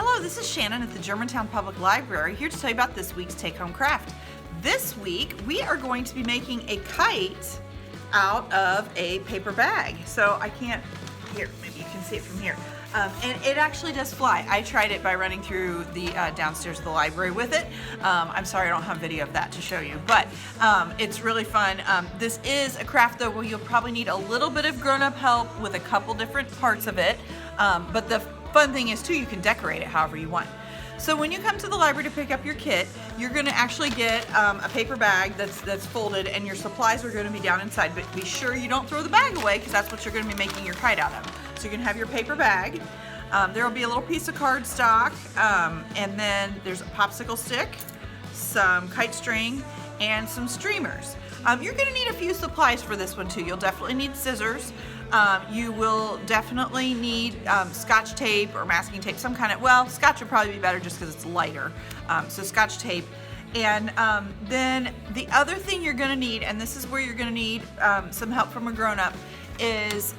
Hello, this is Shannon at the Germantown Public Library, here to tell you about this week's take-home craft. This week, we are going to be making a kite out of a paper bag. So I can't, here, maybe you can see it from here. And it actually does fly. I tried it by running through the downstairs of the library with it. I'm sorry I don't have video of that to show you, but it's really fun. This is a craft though where you'll probably need a little bit of grown-up help with a couple different parts of it. But the fun thing is too, you can decorate it however you want. So when you come to the library to pick up your kit, you're going to actually get a paper bag that's folded, and your supplies are going to be down inside, but be sure you don't throw the bag away because that's what you're going to be making your kite out of. So you're going to have your paper bag. There will be a little piece of cardstock, and then there's a popsicle stick, some kite string, and some streamers. You're going to need a few supplies for this one too. You'll definitely need scissors. You will definitely need scotch tape or masking tape, some kind of, well, scotch would probably be better just because it's lighter. So scotch tape. And then the other thing you're going to need, and this is where you're going to need some help from a grown-up, is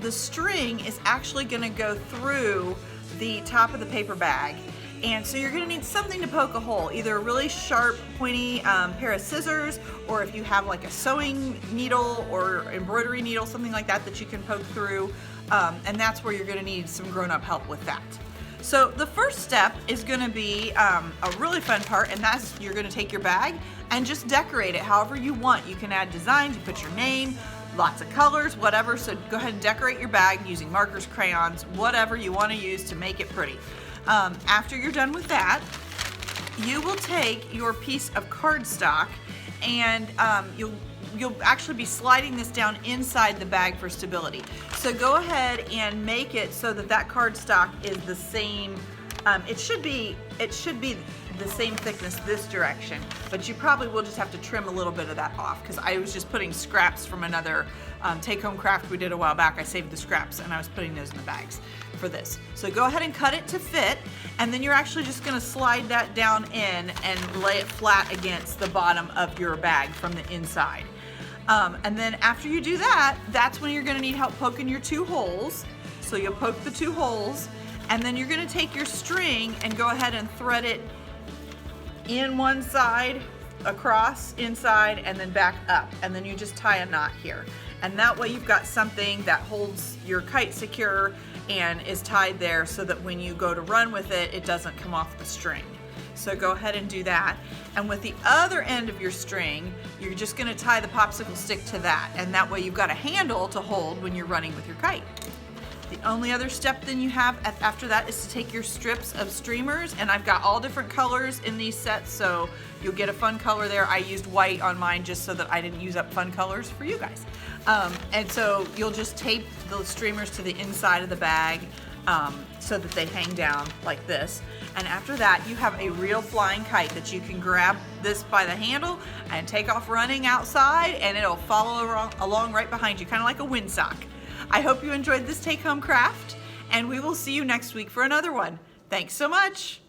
the string is actually going to go through the top of the paper bag. And so you're going to need something to poke a hole, either a really sharp, pointy pair of scissors, or if you have like a sewing needle or embroidery needle, something like that that you can poke through. And that's where you're going to need some grown-up help with that. So the first step is going to be a really fun part, and that's you're going to take your bag and just decorate it however you want. You can add designs, you put your name, lots of colors, whatever. So go ahead and decorate your bag using markers, crayons, whatever you want to use to make it pretty. After you're done with that, you will take your piece of cardstock and you'll actually be sliding this down inside the bag for stability. So go ahead and make it so that that cardstock is the same. It should be the same thickness this direction, but you probably will just have to trim a little bit of that off because I was just putting scraps from another take-home craft we did a while back. I saved the scraps and I was putting those in the bags for this. So go ahead and cut it to fit, and then you're actually just going to slide that down in and lay it flat against the bottom of your bag from the inside. And then after you do that, that's when you're going to need help poking your two holes. So you'll poke the two holes, and then you're going to take your string and go ahead and thread it in one side, across, inside, and then back up. And then you just tie a knot here. And that way you've got something that holds your kite secure and is tied there so that when you go to run with it, it doesn't come off the string. So go ahead and do that. And with the other end of your string, you're just going to tie the popsicle stick to that. And that way you've got a handle to hold when you're running with your kite. The only other step then you have after that is to take your strips of streamers, and I've got all different colors in these sets, so you'll get a fun color there. I used white on mine just so that I didn't use up fun colors for you guys. And so you'll just tape the streamers to the inside of the bag so that they hang down like this. And after that, you have a real flying kite that you can grab this by the handle and take off running outside, and it'll follow along right behind you, kind of like a windsock. I hope you enjoyed this take-home craft, and we will see you next week for another one. Thanks so much.